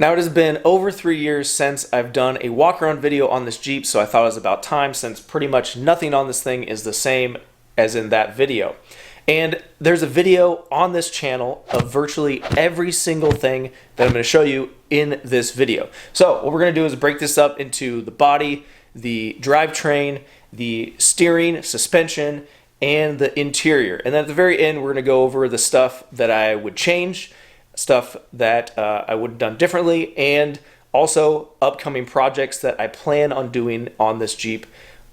Now it has been over 3 years since I've done a walk around video on this Jeep, so I thought it was about time since pretty much nothing on this thing is the same as in that video. And there's a video on this channel of virtually every single thing that I'm going to show you in this video. So what we're going to do is break this up into the body, the drivetrain, the steering, suspension, and the interior. And then at the very end, we're going to go over the stuff that I would change, stuff that I would have done differently, and also upcoming projects that I plan on doing on this Jeep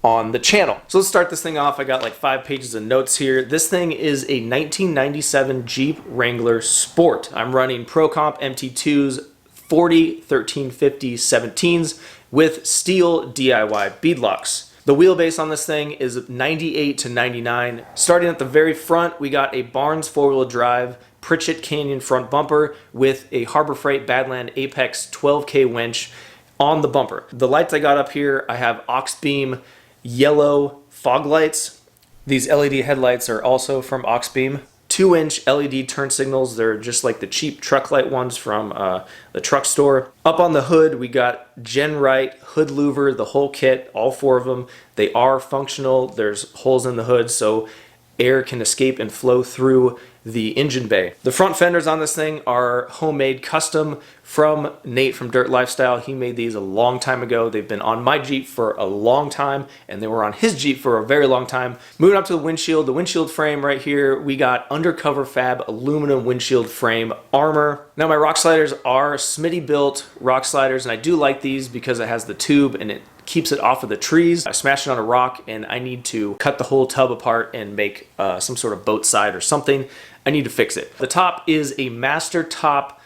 on the channel. So let's start this thing off. I got like 5 pages of notes here. This thing is a 1997 Jeep Wrangler Sport. I'm running Pro Comp MT2s 40, 1350, 17s with steel DIY beadlocks. The wheelbase on this thing is 98 to 99. Starting at the very front, we got a Barnes 4-wheel drive Pritchett Canyon front bumper with a Harbor Freight Badland Apex 12K winch on the bumper. The lights I got up here, I have Oxbeam yellow fog lights. These LED headlights are also from Oxbeam. 2-inch LED turn signals. They're just like the cheap truck light ones from the truck store. Up on the hood, we got Genrite hood louver, the whole kit, all 4 of them. They are functional. There's holes in the hood so air can escape and flow through the engine bay. The front fenders on this thing are homemade custom from Nate from Dirt Lifestyle. He made these a long time ago. They've been on my Jeep for a long time, and they were on his Jeep for a very long time. Moving up to the windshield frame right here, we got Undercover Fab aluminum windshield frame armor. Now my rock sliders are Smitty built rock sliders, and I do like these because it has the tube and it keeps it off of the trees. I smashed it on a rock and I need to cut the whole tub apart and make some sort of boat side or something. I need to fix it. The top is a Master Top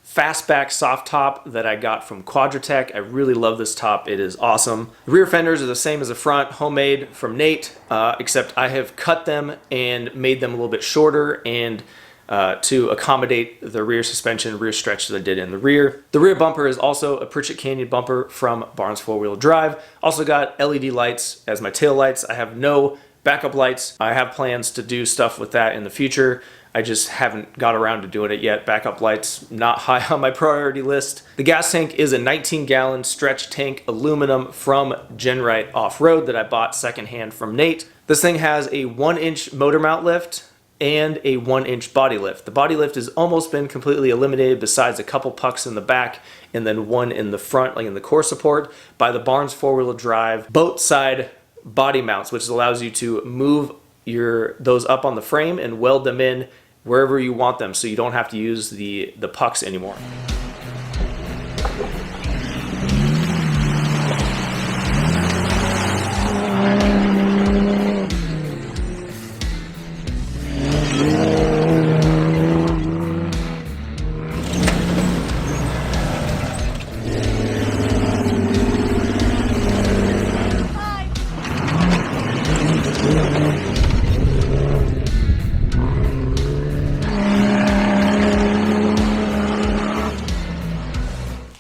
fastback soft top that I got from Quadratec. I really love this top. It is awesome. The rear fenders are the same as the front, homemade from Nate, except I have cut them and made them a little bit shorter and to accommodate the rear suspension, rear stretch that I did in the rear. The rear bumper is also a Pritchett Canyon bumper from Barnes 4-wheel drive. Also got LED lights as my tail lights. I have no backup lights. I have plans to do stuff with that in the future. I just haven't got around to doing it yet. Backup lights, not high on my priority list. The gas tank is a 19-gallon stretch tank aluminum from Genrite Off-Road that I bought secondhand from Nate. This thing has a 1-inch motor mount lift and a 1-inch body lift. The body lift has almost been completely eliminated besides a couple pucks in the back and then one in the front, like in the core support, by the Barnes 4-wheel drive boat side body mounts, which allows you to move those up on the frame and weld them in wherever you want them so you don't have to use the pucks anymore.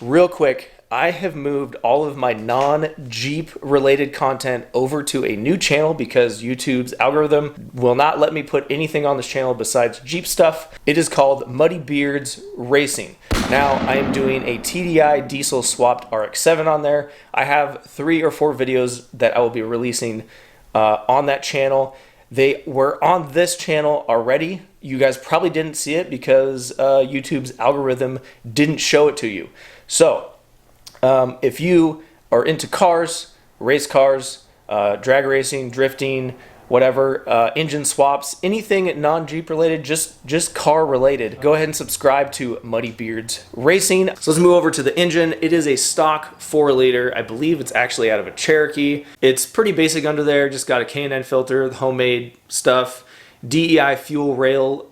Real quick, I have moved all of my non-Jeep related content over to a new channel because YouTube's algorithm will not let me put anything on this channel besides Jeep stuff. It is called Muddy Beards Racing. Now I am doing a TDI diesel swapped RX-7 on there. I have 3 or 4 videos that I will be releasing on that channel. They were on this channel already. You guys probably didn't see it because YouTube's algorithm didn't show it to you. So, if you are into cars, race cars, drag racing, drifting, whatever, engine swaps, anything non-Jeep related, just car related, go ahead and subscribe to Muddy Beards Racing. So let's move over to the engine. It is a stock 4-liter. I believe it's actually out of a Cherokee. It's pretty basic under there. Just got a K&N filter, the homemade stuff. DEI fuel rail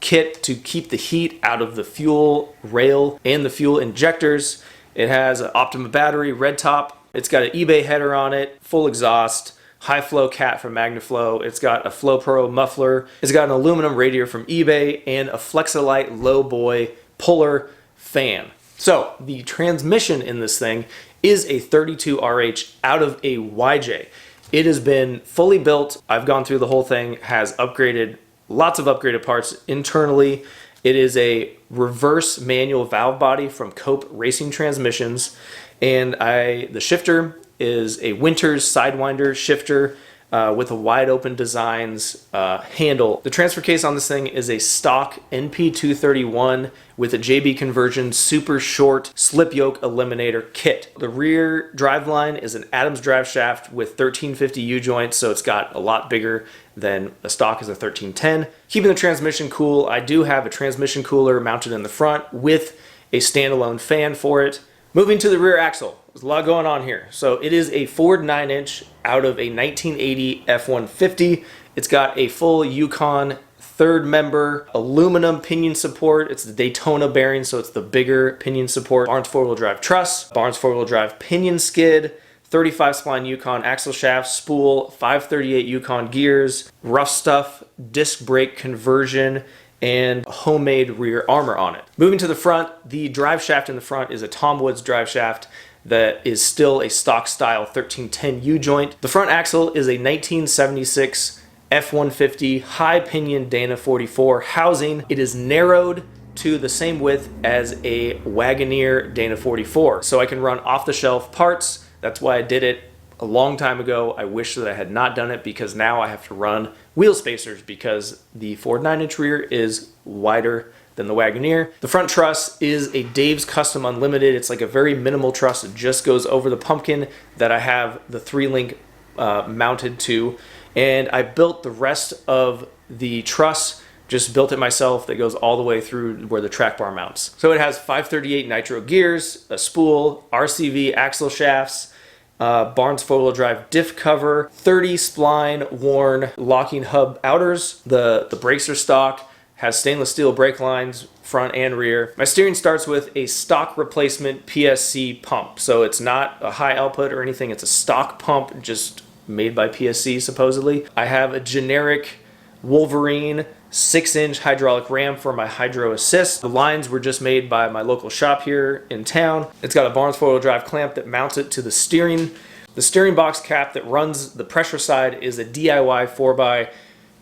kit to keep the heat out of the fuel rail and the fuel injectors. It has an Optima battery, red top. It's got an eBay header on it, full exhaust, high flow cat from MagnaFlow. It's got a Flow Pro muffler. It's got an aluminum radiator from eBay and a Flexolite Low Boy puller fan. So the transmission in this thing is a 32RH out of a YJ. It has been fully built. I've gone through the whole thing, has upgraded, lots of upgraded parts internally. It is a reverse manual valve body from Cope Racing Transmissions, and the shifter is a Winters Sidewinder shifter with a wide open designs handle. The transfer case on this thing is a stock NP231 with a JB conversion super short slip yoke eliminator kit. The rear driveline is an Adams drive shaft with 1350 U-joints, so it's got a lot bigger than a stock is a 1310. Keeping the transmission cool, I do have a transmission cooler mounted in the front with a standalone fan for it. Moving to the rear axle, there's a lot going on here. So it is a Ford 9-inch out of a 1980 F-150. It's got a full Yukon third member aluminum pinion support. It's the Daytona bearing, so it's the bigger pinion support. Barnes four-wheel drive truss, Barnes four-wheel drive pinion skid, 35 spline Yukon axle shaft, spool, 538 Yukon gears, rough stuff, disc brake conversion, and homemade rear armor on it. Moving to the front, the drive shaft in the front is a Tom Woods drive shaft that is still a stock style 1310 U-joint. The front axle is a 1976 F-150 high pinion Dana 44 housing. It is narrowed to the same width as a Wagoneer Dana 44, so I can run off-the-shelf parts. That's why I did it a long time ago. I wish that I had not done it, because now I have to run wheel spacers because the Ford 9-inch rear is wider than the Wagoneer. The front truss is a Dave's Custom Unlimited. It's like a very minimal truss. It just goes over the pumpkin that I have the 3-link mounted to, and I built the rest of the truss, just built it myself, that goes all the way through where the track bar mounts. So it has 538 nitro gears, a spool, RCV axle shafts, Barnes four-wheel drive diff cover, 30 spline worn locking hub outers. The brakes are stock, has stainless steel brake lines front and rear. My steering starts with a stock replacement PSC pump, so it's not a high output or anything. It's a stock pump just made by PSC supposedly. I have a generic Wolverine 6-inch hydraulic ram for my hydro assist. The lines were just made by my local shop here in town. It's got a Barnes four-wheel drive clamp that mounts it to the steering. The steering box cap that runs the pressure side is a DIY 4x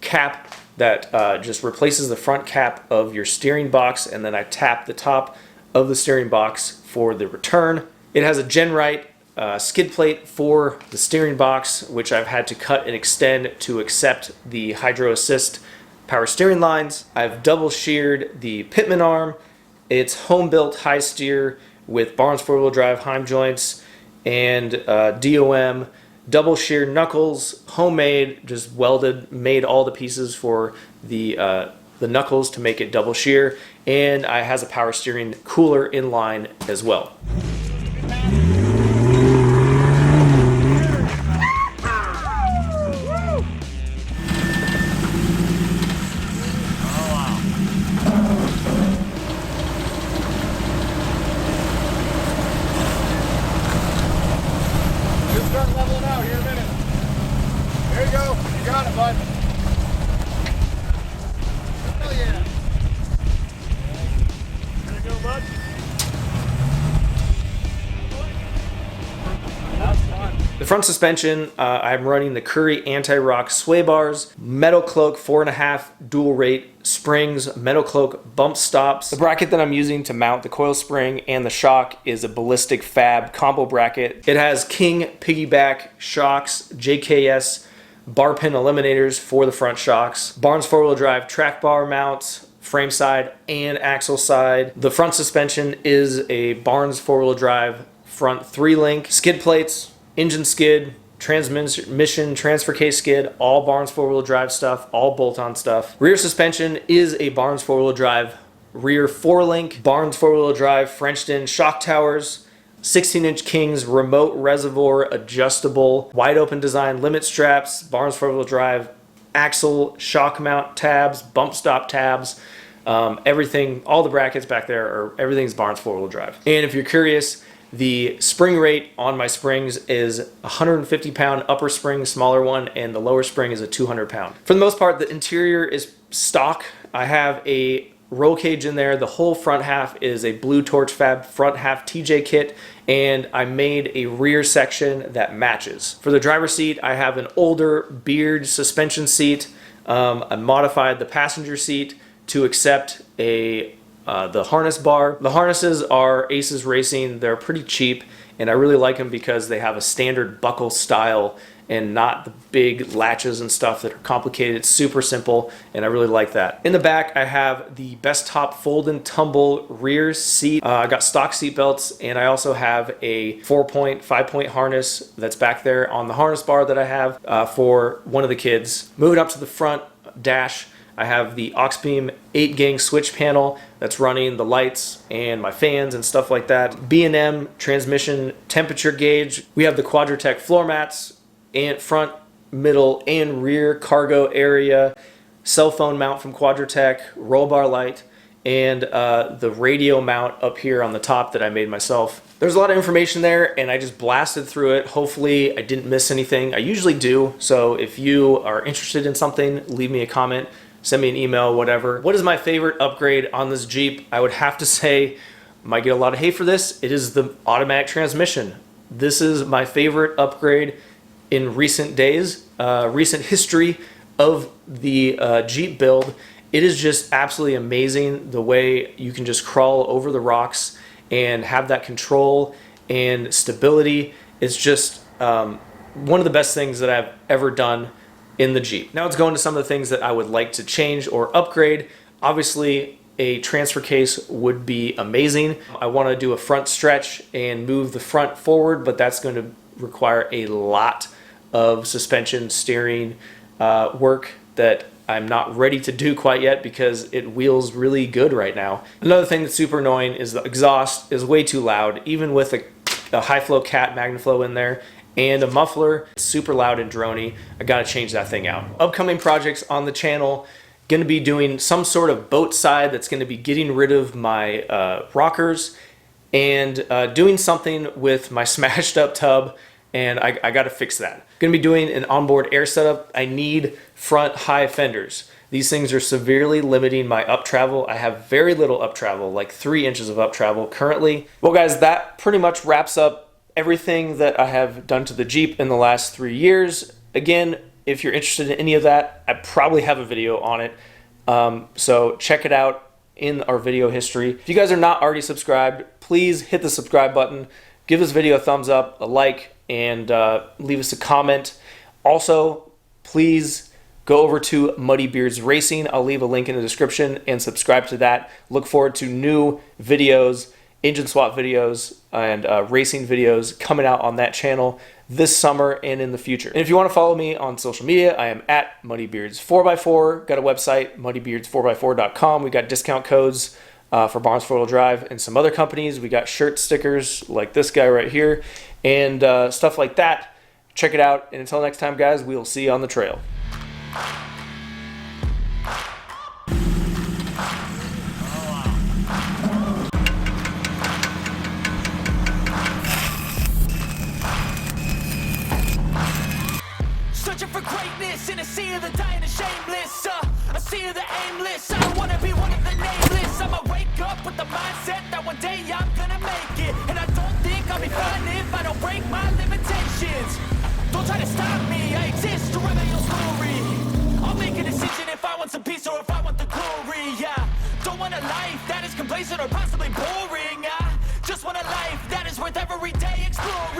cap that just replaces the front cap of your steering box, and then I tap the top of the steering box for the return. It has a Genrite skid plate for the steering box, which I've had to cut and extend to accept the hydro assist power steering lines. I've double sheared the pitman arm. It's home built high steer with Barnes four-wheel drive Heim joints and DOM double sheared knuckles, homemade, just welded, made all the pieces for the knuckles to make it double shear, and it has a power steering cooler in line as well. The front suspension, I'm running the Curry anti-rock sway bars, Metal Cloak 4.5 dual rate springs, Metal Cloak bump stops. The bracket that I'm using to mount the coil spring and the shock is a Ballistic Fab combo bracket. It has King piggyback shocks, JKS bar pin eliminators for the front shocks, Barnes four-wheel drive track bar mounts, frame side and axle side. The front suspension is a Barnes four-wheel drive front 3-link, skid plates, engine skid, transmission, transfer case skid, all Barnes four-wheel drive stuff, all bolt-on stuff. Rear suspension is a Barnes four-wheel drive rear 4-link, Barnes four-wheel drive Frenched-in shock towers, 16-inch Kings remote reservoir adjustable, wide open design limit straps, Barnes four-wheel drive axle shock mount tabs, bump stop tabs, everything, all the brackets back there, everything's Barnes four-wheel drive. And if you're curious, the spring rate on my springs is 150 pound upper spring, smaller one, and the lower spring is a 200 pound. For the most part, the interior is stock. I have a roll cage in there. The whole front half is a Blue Torch Fab front half TJ kit, and I made a rear section that matches. For the driver's seat, I have an older Beard suspension seat. I modified the passenger seat to accept the harness bar. The harnesses are Aces Racing. They're pretty cheap, and I really like them because they have a standard buckle style and not the big latches and stuff that are complicated. It's super simple, and I really like that. In the back, I have the Best Top Fold and Tumble rear seat. I got stock seat belts, and I also have a 4-point, 5-point harness that's back there on the harness bar that I have for one of the kids. Moving up to the front dash, I have the Auxbeam 8-gang switch panel that's running the lights and my fans and stuff like that. B&M transmission temperature gauge. We have the Quadratec floor mats, and front, middle, and rear cargo area, cell phone mount from Quadratec, roll bar light, and the radio mount up here on the top that I made myself. There's a lot of information there, and I just blasted through it. Hopefully I didn't miss anything. I usually do, so if you are interested in something, leave me a comment, send me an email, whatever. What is my favorite upgrade on this Jeep? I would have to say, might get a lot of hate for this, it is the automatic transmission. This is my favorite upgrade in recent days, recent history of the Jeep build. It is just absolutely amazing the way you can just crawl over the rocks and have that control and stability. It's just one of the best things that I've ever done in the Jeep. Now let's go into some of the things that I would like to change or upgrade. Obviously, a transfer case would be amazing. I want to do a front stretch and move the front forward, but that's going to require a lot of suspension, steering work that I'm not ready to do quite yet because it wheels really good right now. Another thing that's super annoying is the exhaust is way too loud, even with a high flow cat MagnaFlow in there and a muffler. It's super loud and drony. I gotta change that thing out. Upcoming projects on the channel, gonna be doing some sort of boat side that's gonna be getting rid of my rockers and doing something with my smashed up tub, and I got to fix that. Going to be doing an onboard air setup. I need front high fenders. These things are severely limiting my up travel. I have very little up travel, like 3 inches of up travel currently. Well guys, that pretty much wraps up everything that I have done to the Jeep in the last 3 years. Again, if you're interested in any of that, I probably have a video on it. So check it out in our video history. If you guys are not already subscribed, please hit the subscribe button. Give this video a thumbs up, a like, and leave us a comment. Also, please go over to Muddy Beards Racing. I'll leave a link in the description and subscribe to that. Look forward to new videos, engine swap videos, and racing videos coming out on that channel this summer and in the future. And if you want to follow me on social media, I am at MuddyBeards4x4. Got a website, muddybeards4x4.com. We got discount codes for Barnes 4-wheel drive and some other companies. We got shirt stickers like this guy right here and stuff like that. Check it out. And until next time, guys, we'll see you on the trail. Searching for greatness in a sea of the dying and shameless, a sea of the aimless. I don't wanna be one of the nameless. I'ma wake up with the mindset that one day I'm gonna make it, and I don't think I'll be fine if I don't break my limitations. Don't try to stop me, I exist to write my own story. I'll make a decision if I want some peace or if I want the glory. Yeah, don't want a life that is complacent or possibly boring. I just want a life that is worth every day exploring.